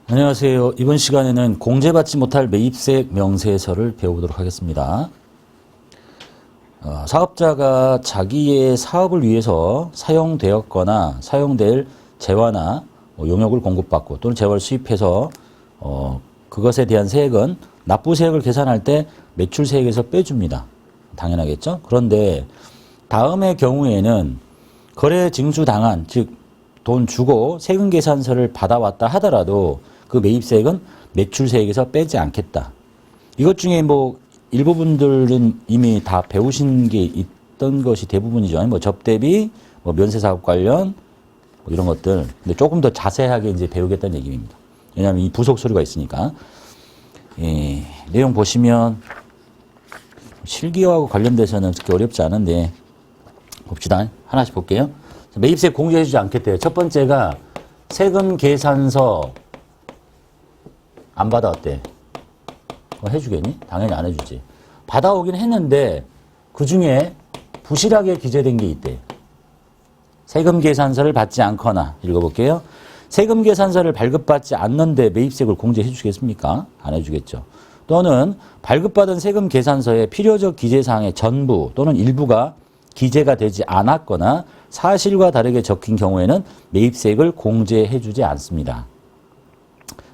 안녕하세요. 이번 시간에는 공제받지 못할 매입세 명세서를 배워보도록 하겠습니다. 사업자가 자기의 사업을 위해서 사용되었거나 사용될 재화나 용역을 공급받고 또는 재화를 수입해서 그것에 대한 세액은 납부세액을 계산할 때 매출세액에서 빼줍니다. 당연하겠죠? 그런데 다음의 경우에는 거래 징수당한, 즉 돈 주고 세금계산서를 받아왔다 하더라도 그 매입세액은 매출세액에서 빼지 않겠다. 이것 중에 일부분들은 이미 다 배우신 게 있던 것이 대부분이죠. 접대비, 면세사업 관련, 이런 것들. 근데 조금 더 자세하게 이제 배우겠다는 얘기입니다. 왜냐하면 이 부속 서류가 있으니까. 내용 보시면 실기하고 관련돼서는 그렇게 어렵지 않은데 봅시다. 하나씩 볼게요. 매입세 공제해주지 않겠대요. 첫 번째가 세금 계산서 안 받아왔대. 해주겠니? 당연히 안 해주지. 받아오긴 했는데 그 중에 부실하게 기재된 게 있대. 세금 계산서를 받지 않거나, 읽어볼게요. 세금 계산서를 발급받지 않는데 매입세액을 공제해 주겠습니까? 안 해주겠죠. 또는 발급받은 세금 계산서에 필요적 기재사항의 전부 또는 일부가 기재가 되지 않았거나 사실과 다르게 적힌 경우에는 매입세액을 공제해 주지 않습니다.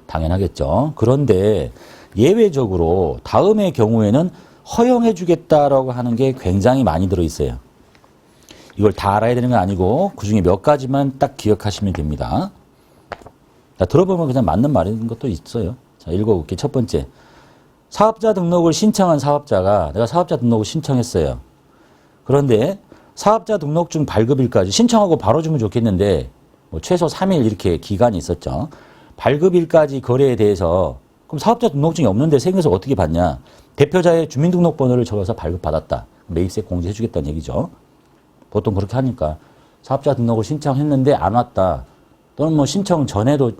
당연하겠죠. 그런데 예외적으로 다음의 경우에는 허용해 주겠다라고 하는 게 굉장히 많이 들어있어요. 이걸 다 알아야 되는 건 아니고 그중에 몇 가지만 딱 기억하시면 됩니다. 들어보면 그냥 맞는 말인 것도 있어요. 자, 읽어볼게요. 첫 번째. 사업자 등록을 신청한 사업자가 내가 사업자 등록을 신청했어요. 그런데 사업자 등록증 발급일까지 신청하고 바로 주면 좋겠는데 최소 3일 이렇게 기간이 있었죠. 발급일까지 거래에 대해서 그럼 사업자 등록증이 없는데 세금에서 어떻게 받냐. 대표자의 주민등록번호를 적어서 발급받았다. 매입세 공제해 주겠다는 얘기죠. 보통 그렇게 하니까 사업자 등록을 신청했는데 안 왔다. 또는 신청 전에도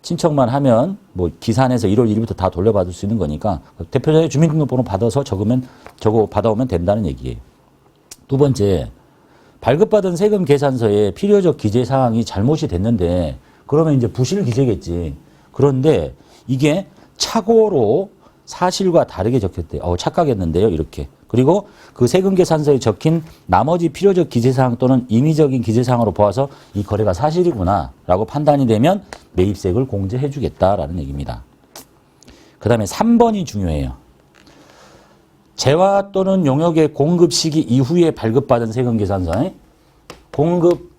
신청만 하면 기산해서 1월 1일부터 다 돌려받을 수 있는 거니까 대표자의 주민등록번호 받아서 저거 받아오면 된다는 얘기예요. 두 번째, 발급받은 세금 계산서에 필요적 기재 사항이 잘못이 됐는데 그러면 이제 부실 기재겠지. 그런데 이게 착오로 사실과 다르게 적혔대요. 착각했는데요. 이렇게. 그리고 그 세금 계산서에 적힌 나머지 필요적 기재사항 또는 임의적인 기재사항으로 보아서 이 거래가 사실이구나 라고 판단이 되면 매입세액을 공제해 주겠다라는 얘기입니다. 그 다음에 3번이 중요해요. 재화 또는 용역의 공급 시기 이후에 발급받은 세금 계산서에 공급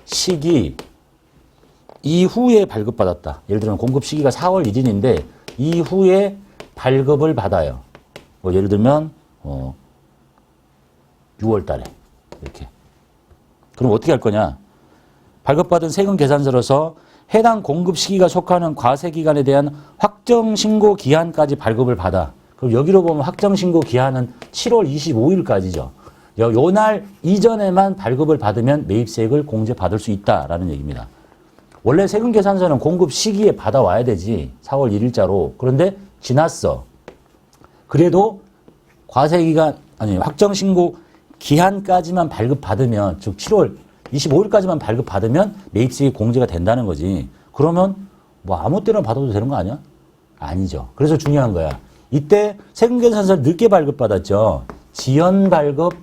시기 이후에 발급받았다. 예를 들면 공급 시기가 4월 1일인데 이후에 발급을 받아요. 예를 들면 6월 달에 이렇게. 그럼 어떻게 할 거냐? 발급받은 세금 계산서로서 해당 공급 시기가 속하는 과세 기간에 대한 확정 신고 기한까지 발급을 받아. 그럼 여기로 보면 확정 신고 기한은 7월 25일까지죠. 요 날 이전에만 발급을 받으면 매입세액을 공제받을 수 있다라는 얘기입니다. 원래 세금 계산서는 공급 시기에 받아와야 되지. 4월 1일자로. 그런데 지났어. 그래도 과세기간, 확정신고 기한까지만 발급받으면, 즉 7월 25일까지만 발급받으면 매입세액이 공제가 된다는 거지. 그러면 아무 때나 받아도 되는 거 아니야? 아니죠. 그래서 중요한 거야. 이때 세금계산서를 늦게 발급받았죠. 지연 발급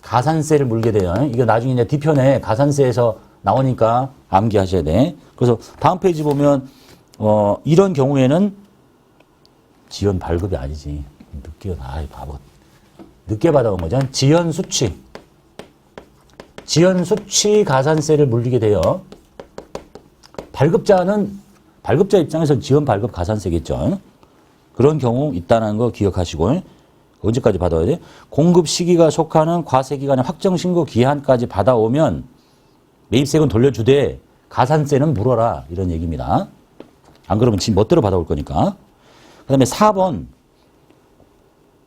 가산세를 물게 돼요. 이거 나중에 이제 뒤편에 가산세에서 나오니까 암기하셔야 돼. 그래서 다음 페이지 보면 이런 경우에는 지연 발급이 아니지. 바보. 늦게 받아온 거죠. 지연 수취 가산세를 물리게 돼요. 발급자 입장에서 지연 발급 가산세겠죠. 그런 경우 있다는 거 기억하시고 언제까지 받아야 돼? 공급 시기가 속하는 과세기간의 확정신고 기한까지 받아오면 매입세액은 돌려주되 가산세는 물어라 이런 얘기입니다. 안 그러면 지 멋대로 받아올 거니까. 그 다음에 4번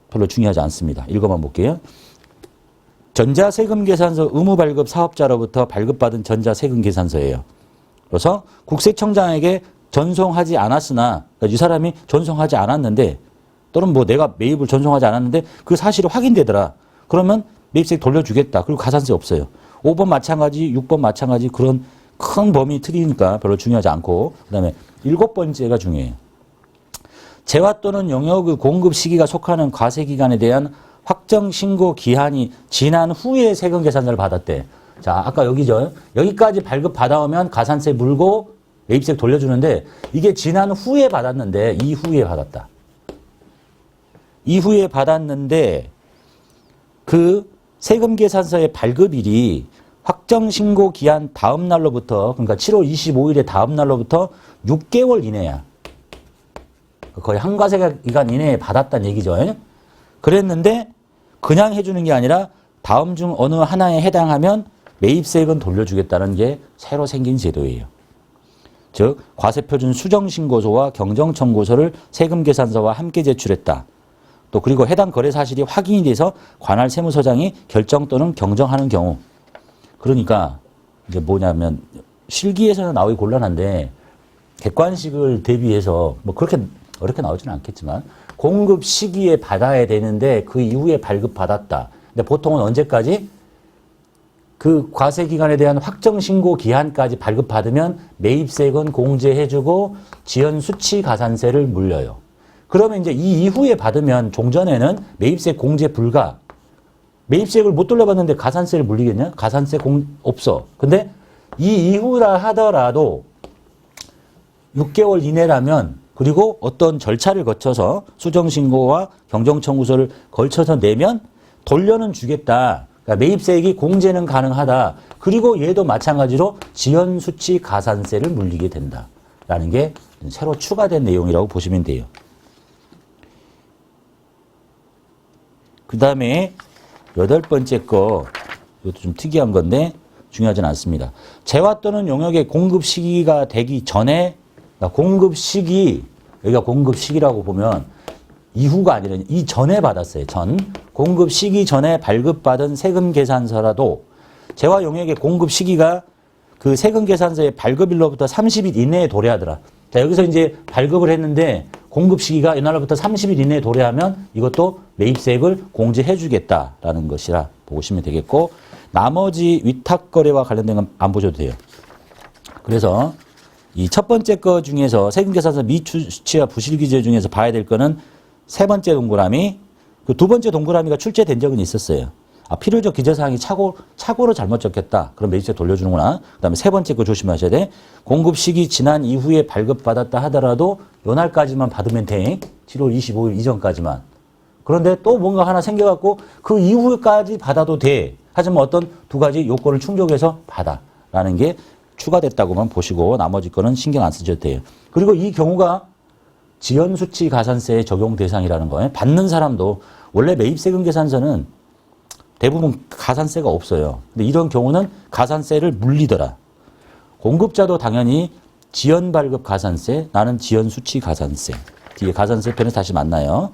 별로 중요하지 않습니다. 읽어만 볼게요. 전자세금계산서 의무발급 사업자로부터 발급받은 전자세금계산서예요. 그래서 국세청장에게 전송하지 않았으나 이 사람이 전송하지 않았는데 또는 내가 매입을 전송하지 않았는데 그 사실이 확인되더라. 그러면 매입세액 돌려주겠다. 그리고 가산세 없어요. 5번 마찬가지, 6번 마찬가지 그런 큰 범위 틀이니까 별로 중요하지 않고 그 다음에 7번째가 중요해요. 재화 또는 용역의 공급 시기가 속하는 과세기간에 대한 확정 신고 기한이 지난 후에 세금 계산서를 받았대. 자, 아까 여기죠. 여기까지 발급 받아오면 가산세 물고 매입세 돌려주는데 이게 지난 후에 받았는데 이후에 받았다. 이후에 받았는데 그 세금 계산서의 발급일이 확정 신고 기한 다음 날로부터 그러니까 7월 25일의 다음 날로부터 6개월 이내야. 거의 한과세 기간 이내에 받았다는 얘기죠. 그랬는데 그냥 해주는 게 아니라 다음 중 어느 하나에 해당하면 매입세액은 돌려주겠다는 게 새로 생긴 제도예요. 즉 과세표준 수정신고서와 경정청구서를 세금계산서와 함께 제출했다. 또 그리고 해당 거래 사실이 확인이 돼서 관할 세무서장이 결정 또는 경정하는 경우. 그러니까 이제 뭐냐면 실기에서는 나오기 곤란한데 객관식을 대비해서 뭐 그렇게 어렵게 나오지는 않겠지만 공급 시기에 받아야 되는데 그 이후에 발급받았다. 근데 보통은 언제까지? 그 과세기간에 대한 확정신고 기한까지 발급받으면 매입세액은 공제해주고 지연수치 가산세를 물려요. 그러면 이제 이 이후에 받으면 종전에는 매입세 공제 불가. 매입세액을 못 돌려받는데 가산세를 물리겠냐? 가산세 없어. 근데 이 이후라 하더라도 6개월 이내라면 그리고 어떤 절차를 거쳐서 수정신고와 경정청구서를 걸쳐서 내면 돌려는 주겠다. 그러니까 매입세액이 공제는 가능하다. 그리고 얘도 마찬가지로 지연수치 가산세를 물리게 된다라는 게 새로 추가된 내용이라고 보시면 돼요. 그 다음에 8번째 거, 이것도 좀 특이한 건데 중요하진 않습니다. 재화 또는 용역의 공급 시기가 되기 전에, 그러니까 공급 시기, 여기가 공급 시기라고 보면 이후가 아니라 이전에 받았어요. 공급 시기 전에 발급받은 세금 계산서라도 재화 용역의 공급 시기가 그 세금 계산서의 발급일로부터 30일 이내에 도래하더라. 자, 여기서 이제 발급을 했는데 공급 시기가 이날로부터 30일 이내에 도래하면 이것도 매입세액을 공제해 주겠다라는 것이라 보시면 되겠고 나머지 위탁거래와 관련된 건 안 보셔도 돼요. 그래서 이 첫 번째 거 중에서 세금계산서 미수치와 부실기재 중에서 봐야 될 거는 세 번째 동그라미, 그 두 번째 동그라미가 출제된 적은 있었어요. 아, 필요적 기재사항이 착오로 잘못 적혔다. 그럼 매입세 돌려주는구나. 그 다음에 세 번째 거 조심하셔야 돼. 공급 시기 지난 이후에 발급받았다 하더라도 요 날까지만 받으면 돼. 7월 25일 이전까지만. 그런데 또 뭔가 하나 생겨갖고 그 이후까지 받아도 돼. 하지만 어떤 두 가지 요건을 충족해서 받아. 라는 게 추가됐다고만 보시고 나머지 거는 신경 안 쓰셔도 돼요. 그리고 이 경우가 지연수치 가산세의 적용 대상이라는 거예요. 받는 사람도 원래 매입세금 계산서는 대부분 가산세가 없어요. 근데 이런 경우는 가산세를 물리더라. 공급자도 당연히 지연발급 가산세, 나는 지연수치 가산세. 뒤에 가산세 편에서 다시 만나요.